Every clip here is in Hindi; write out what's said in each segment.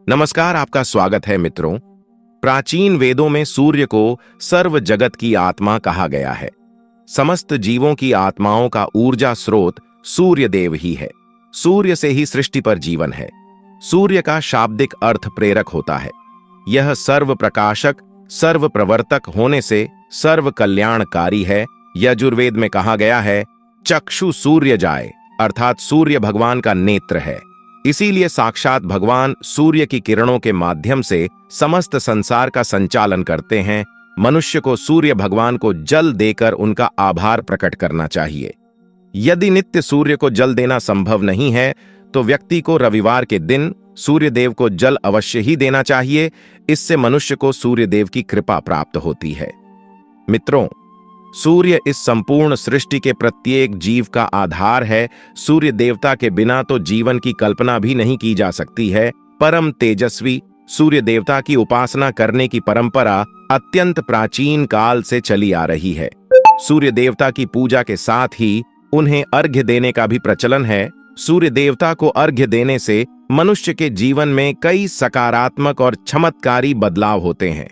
नमस्कार, आपका स्वागत है मित्रों। प्राचीन वेदों में सूर्य को सर्व जगत की आत्मा कहा गया है। समस्त जीवों की आत्माओं का ऊर्जा स्रोत सूर्य देव ही है। सूर्य से ही सृष्टि पर जीवन है। सूर्य का शाब्दिक अर्थ प्रेरक होता है। यह सर्व प्रकाशक, सर्व प्रवर्तक होने से सर्व कल्याणकारी है। यजुर्वेद में कहा गया है, चक्षु सूर्य जाए, अर्थात सूर्य भगवान का नेत्र है। इसीलिए साक्षात भगवान सूर्य की किरणों के माध्यम से समस्त संसार का संचालन करते हैं। मनुष्य को सूर्य भगवान को जल देकर उनका आभार प्रकट करना चाहिए। यदि नित्य सूर्य को जल देना संभव नहीं है तो व्यक्ति को रविवार के दिन सूर्य देव को जल अवश्य ही देना चाहिए। इससे मनुष्य को सूर्य देव की कृपा प्राप्त होती है। मित्रों, सूर्य इस संपूर्ण सृष्टि के प्रत्येक जीव का आधार है। सूर्य देवता के बिना तो जीवन की कल्पना भी नहीं की जा सकती है। परम तेजस्वी सूर्य देवता की उपासना करने की परंपरा अत्यंत प्राचीन काल से चली आ रही है। सूर्य देवता की पूजा के साथ ही उन्हें अर्घ्य देने का भी प्रचलन है। सूर्य देवता को अर्घ्य देने से मनुष्य के जीवन में कई सकारात्मक और चमत्कारी बदलाव होते हैं।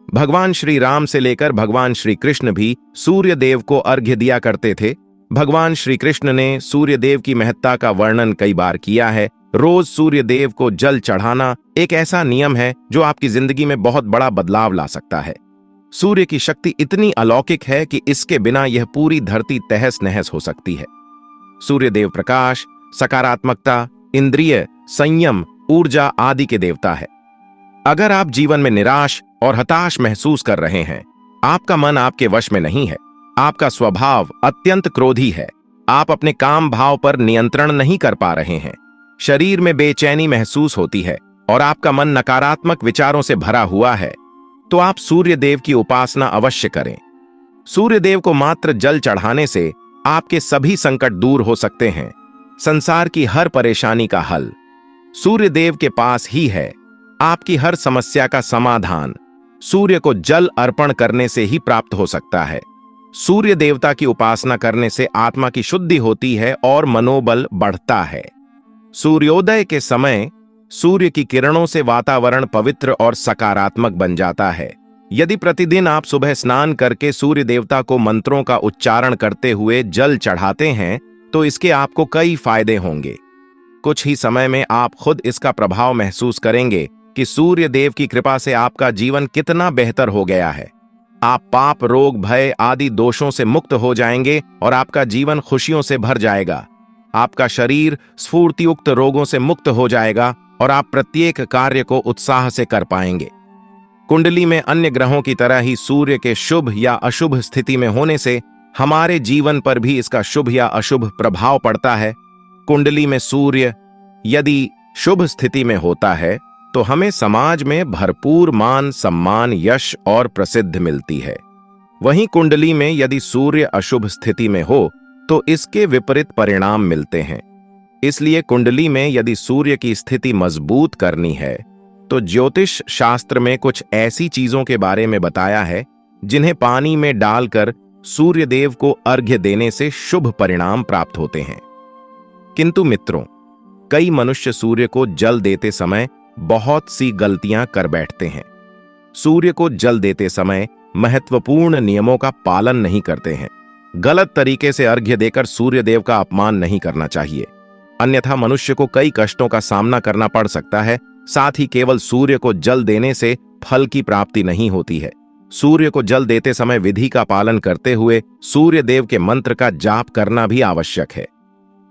भगवान श्री राम से लेकर भगवान श्री कृष्ण भी सूर्य देव को अर्घ्य दिया करते थे। भगवान श्री कृष्ण ने सूर्य देव की महत्ता का वर्णन कई बार किया है। रोज सूर्य देव को जल चढ़ाना एक ऐसा नियम है जो आपकी जिंदगी में बहुत बड़ा बदलाव ला सकता है। सूर्य की शक्ति इतनी अलौकिक है कि इसके बिना यह पूरी धरती तहस नहस हो सकती है। सूर्य देव प्रकाश, सकारात्मकता, इंद्रिय संयम, ऊर्जा आदि के देवता है। अगर आप जीवन में निराश और हताश महसूस कर रहे हैं, आपका मन आपके वश में नहीं है, आपका स्वभाव अत्यंत क्रोधी है, आप अपने काम भाव पर नियंत्रण नहीं कर पा रहे हैं, शरीर में बेचैनी महसूस होती है और आपका मन नकारात्मक विचारों से भरा हुआ है, तो आप सूर्य देव की उपासना अवश्य करें। सूर्य देव को मात्र जल चढ़ाने से आपके सभी संकट दूर हो सकते हैं। संसार की हर परेशानी का हल सूर्य देव के पास ही है। आपकी हर समस्या का समाधान सूर्य को जल अर्पण करने से ही प्राप्त हो सकता है। सूर्य देवता की उपासना करने से आत्मा की शुद्धि होती है और मनोबल बढ़ता है। सूर्योदय के समय सूर्य की किरणों से वातावरण पवित्र और सकारात्मक बन जाता है। यदि प्रतिदिन आप सुबह स्नान करके सूर्य देवता को मंत्रों का उच्चारण करते हुए जल चढ़ाते हैं तो इसके आपको कई फायदे होंगे। कुछ ही समय में आप खुद इसका प्रभाव महसूस करेंगे कि सूर्य देव की कृपा से आपका जीवन कितना बेहतर हो गया है। आप पाप, रोग, भय आदि दोषों से मुक्त हो जाएंगे और आपका जीवन खुशियों से भर जाएगा। आपका शरीर स्फूर्तियुक्त रोगों से मुक्त हो जाएगा और आप प्रत्येक कार्य को उत्साह से कर पाएंगे। कुंडली में अन्य ग्रहों की तरह ही सूर्य के शुभ या अशुभ स्थिति में होने से हमारे जीवन पर भी इसका शुभ या अशुभ प्रभाव पड़ता है। कुंडली में सूर्य यदि शुभ स्थिति में होता है तो हमें समाज में भरपूर मान, सम्मान, यश और प्रसिद्धि मिलती है। वहीं कुंडली में यदि सूर्य अशुभ स्थिति में हो तो इसके विपरीत परिणाम मिलते हैं। इसलिए कुंडली में यदि सूर्य की स्थिति मजबूत करनी है तो ज्योतिष शास्त्र में कुछ ऐसी चीजों के बारे में बताया है जिन्हें पानी में डालकर सूर्य देव को अर्घ्य देने से शुभ परिणाम प्राप्त होते हैं। किंतु मित्रों, कई मनुष्य सूर्य को जल देते समय बहुत सी गलतियां कर बैठते हैं। सूर्य को जल देते समय महत्वपूर्ण नियमों का पालन नहीं करते हैं। गलत तरीके से अर्घ्य देकर सूर्य देव का अपमान नहीं करना चाहिए, अन्यथा मनुष्य को कई कष्टों का सामना करना पड़ सकता है। साथ ही केवल सूर्य को जल देने से फल की प्राप्ति नहीं होती है। सूर्य को जल देते समय विधि का पालन करते हुए सूर्य देव के मंत्र का जाप करना भी आवश्यक है।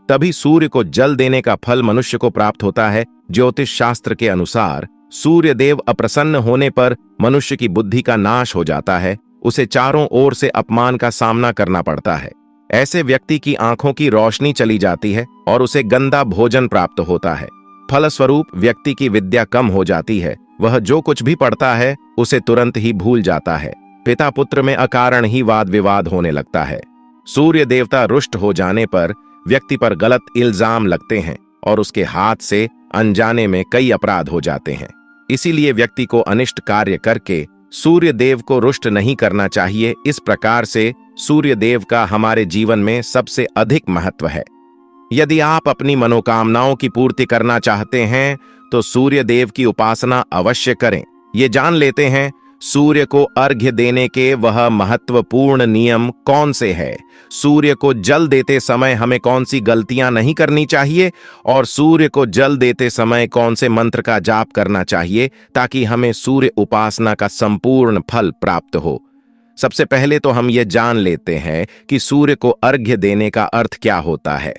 तभी सूर्य को जल देने का फल मनुष्य को प्राप्त होता है। ज्योतिष शास्त्र के अनुसार सूर्य देव अप्रसन्न होने पर मनुष्य की बुद्धि का नाश हो जाता है। उसे चारों ओर से अपमान का सामना करना पड़ता है। ऐसे व्यक्ति की आंखों की रोशनी चली जाती है और उसे गंदा भोजन प्राप्त होता है। फलस्वरूप व्यक्ति की विद्या कम हो जाती है। वह जो कुछ भी पढ़ता है उसे तुरंत ही भूल जाता है। पिता पुत्र में अकारण ही वाद विवाद होने लगता है। सूर्य देवता रुष्ट हो जाने पर व्यक्ति पर गलत इल्जाम लगते हैं और उसके हाथ से अनजाने में कई अपराध हो जाते हैं। इसीलिए व्यक्ति को अनिष्ट कार्य करके सूर्य देव को रुष्ट नहीं करना चाहिए। इस प्रकार से सूर्य देव का हमारे जीवन में सबसे अधिक महत्व है। यदि आप अपनी मनोकामनाओं की पूर्ति करना चाहते हैं तो सूर्य देव की उपासना अवश्य करें। ये जान लेते हैं सूर्य को अर्घ्य देने के वह महत्वपूर्ण नियम कौन से हैं। सूर्य को जल देते समय हमें कौन सी गलतियां नहीं करनी चाहिए और सूर्य को जल देते समय कौन से मंत्र का जाप करना चाहिए ताकि हमें सूर्य उपासना का संपूर्ण फल प्राप्त हो। सबसे पहले तो हम ये जान लेते हैं कि सूर्य को अर्घ्य देने का अर्थ क्या होता है।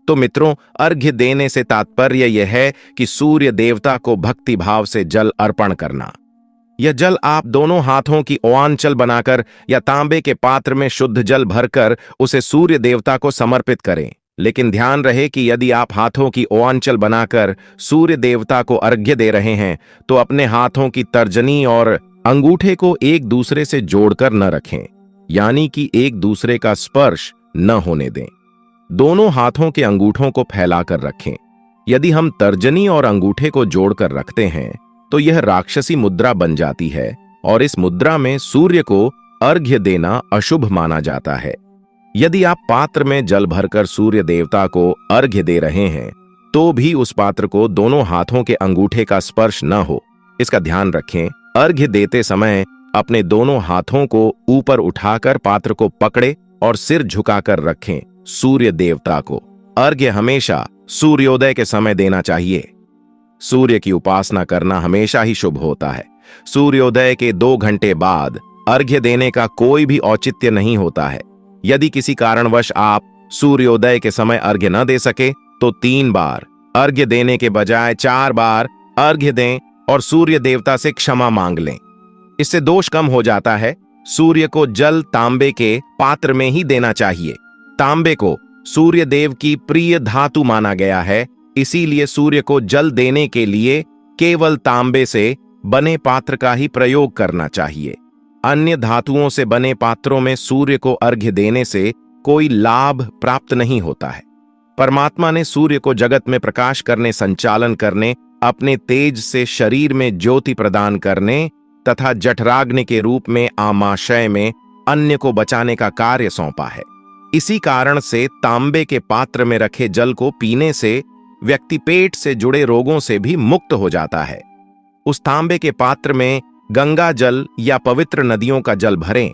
तो मित्रों, अर्घ्य देने से तात्पर्य यह है कि सूर्य देवता को भक्ति भाव से जल अर्पण करना। यह जल आप दोनों हाथों की ओआंचल बनाकर या तांबे के पात्र में शुद्ध जल भरकर उसे सूर्य देवता को समर्पित करें। लेकिन ध्यान रहे कि यदि आप हाथों की ओआंचल बनाकर सूर्य देवता को अर्घ्य दे रहे हैं तो अपने हाथों की तर्जनी और अंगूठे को एक दूसरे से जोड़कर न रखें, यानी कि एक दूसरे का स्पर्श न होने दें। दोनों हाथों के अंगूठों को फैलाकर रखें। यदि हम तर्जनी और अंगूठे को जोड़कर रखते हैं तो यह राक्षसी मुद्रा बन जाती है और इस मुद्रा में सूर्य को अर्घ्य देना अशुभ माना जाता है। यदि आप पात्र में जल भरकर सूर्य देवता को अर्घ्य दे रहे हैं तो भी उस पात्र को दोनों हाथों के अंगूठे का स्पर्श न हो, इसका ध्यान रखें। अर्घ्य देते समय अपने दोनों हाथों को ऊपर उठाकर पात्र को पकड़े और सिर झुकाकर रखें। सूर्य देवता को अर्घ्य हमेशा सूर्योदय के समय देना चाहिए। सूर्य की उपासना करना हमेशा ही शुभ होता है। सूर्योदय के 2 घंटे बाद अर्घ्य देने का कोई भी औचित्य नहीं होता है। यदि किसी कारणवश आप सूर्योदय के समय अर्घ्य न दे सके तो 3 बार अर्घ्य देने के बजाय 4 बार अर्घ्य दें और सूर्य देवता से क्षमा मांग लें। इससे दोष कम हो जाता है। सूर्य को जल तांबे के पात्र में ही देना चाहिए। तांबे को सूर्य देव की प्रिय धातु माना गया है, इसीलिए सूर्य को जल देने के लिए केवल तांबे से बने पात्र का ही प्रयोग करना चाहिए। अन्य धातुओं से बने पात्रों में सूर्य को अर्घ्य देने से कोई लाभ प्राप्त नहीं होता है। परमात्मा ने सूर्य को जगत में प्रकाश करने, संचालन करने, अपने तेज से शरीर में ज्योति प्रदान करने तथा जठराग्नि के रूप में आमाशय में अन्य को बचाने का कार्य सौंपा है। इसी कारण से तांबे के पात्र में रखे जल को पीने से व्यक्ति पेट से जुड़े रोगों से भी मुक्त हो जाता है। उस तांबे के पात्र में गंगा जल या पवित्र नदियों का जल भरें।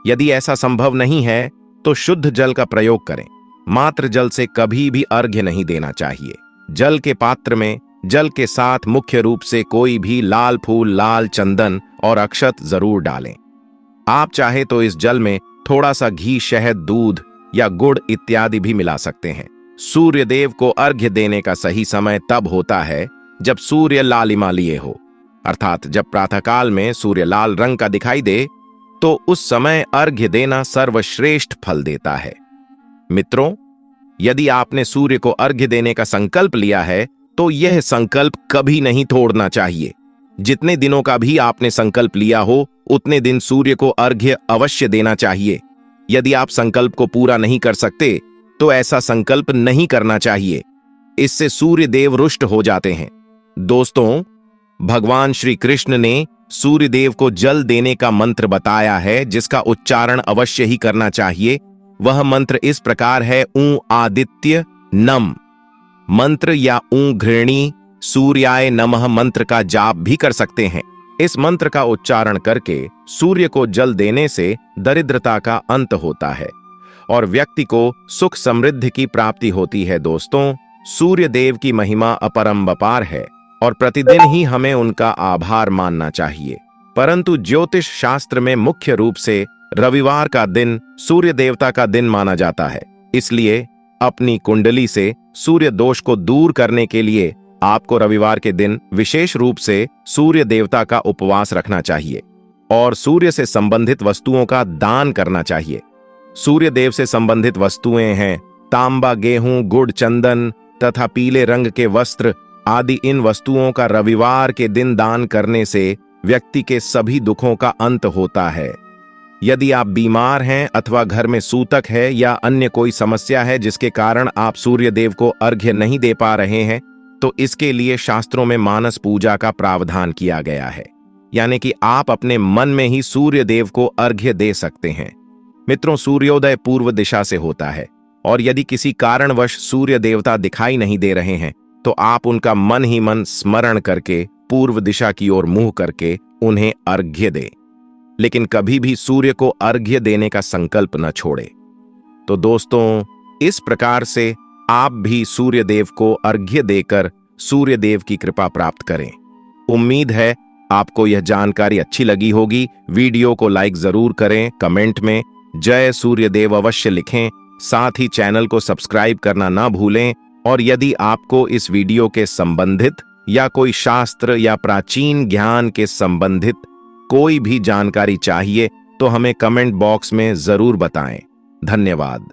यदि ऐसा संभव नहीं है तो शुद्ध जल का प्रयोग करें। मात्र जल से कभी भी अर्घ्य नहीं देना चाहिए। जल के पात्र में जल के साथ मुख्य रूप से कोई भी लाल फूल, लाल चंदन और अक्षत जरूर डालें। आप चाहे तो इस जल में थोड़ा सा घी, शहद, दूध या गुड़ इत्यादि भी मिला सकते हैं। सूर्य देव को अर्घ्य देने का सही समय तब होता है जब सूर्य लालिमा लिए हो, अर्थात जब प्रातःकाल में सूर्य लाल रंग का दिखाई दे तो उस समय अर्घ्य देना सर्वश्रेष्ठ फल देता है। मित्रों, यदि आपने सूर्य को अर्घ्य देने का संकल्प लिया है तो यह संकल्प कभी नहीं तोड़ना चाहिए। जितने दिनों का भी आपने संकल्प लिया हो उतने दिन सूर्य को अर्घ्य अवश्य देना चाहिए। यदि आप संकल्प को पूरा नहीं कर सकते तो ऐसा संकल्प नहीं करना चाहिए, इससे सूर्य देव रुष्ट हो जाते हैं। दोस्तों, भगवान श्री कृष्ण ने सूर्य देव को जल देने का मंत्र बताया है जिसका उच्चारण अवश्य ही करना चाहिए। वह मंत्र इस प्रकार है: ऊ आदित्य नम मंत्र या ऊ घृणी सूर्याय नमः मंत्र का जाप भी कर सकते हैं। इस मंत्र का उच्चारण करके सूर्य को जल देने से दरिद्रता का अंत होता है और व्यक्ति को सुख समृद्धि की प्राप्ति होती है। दोस्तों, सूर्य देव की महिमा अपरंपार है और प्रतिदिन ही हमें उनका आभार मानना चाहिए। परंतु ज्योतिष शास्त्र में मुख्य रूप से रविवार का दिन सूर्य देवता का दिन माना जाता है। इसलिए अपनी कुंडली से सूर्य दोष को दूर करने के लिए आपको रविवार के दिन विशेष रूप से सूर्य देवता का उपवास रखना चाहिए और सूर्य से संबंधित वस्तुओं का दान करना चाहिए। सूर्य देव से संबंधित वस्तुएं हैं तांबा, गेहूं, गुड़, चंदन तथा पीले रंग के वस्त्र आदि। इन वस्तुओं का रविवार के दिन दान करने से व्यक्ति के सभी दुखों का अंत होता है। यदि आप बीमार हैं अथवा घर में सूतक है या अन्य कोई समस्या है जिसके कारण आप सूर्य देव को अर्घ्य नहीं दे पा रहे हैं तो इसके लिए शास्त्रों में मानस पूजा का प्रावधान किया गया है, यानी कि आप अपने मन में ही सूर्य देव को अर्घ्य दे सकते हैं। मित्रों, सूर्योदय पूर्व दिशा से होता है और यदि किसी कारणवश सूर्य देवता दिखाई नहीं दे रहे हैं तो आप उनका मन ही मन स्मरण करके पूर्व दिशा की ओर मुंह करके उन्हें अर्घ्य दें। लेकिन कभी भी सूर्य को अर्घ्य देने का संकल्प न छोड़े। तो दोस्तों, इस प्रकार से आप भी सूर्य देव को अर्घ्य देकर सूर्य देव की कृपा प्राप्त करें। उम्मीद है आपको यह जानकारी अच्छी लगी होगी। वीडियो को लाइक जरूर करें, कमेंट में जय सूर्य देव अवश्य लिखें, साथ ही चैनल को सब्सक्राइब करना ना भूलें। और यदि आपको इस वीडियो के संबंधित या कोई शास्त्र या प्राचीन ज्ञान के संबंधित कोई भी जानकारी चाहिए तो हमें कमेंट बॉक्स में जरूर बताएं। धन्यवाद।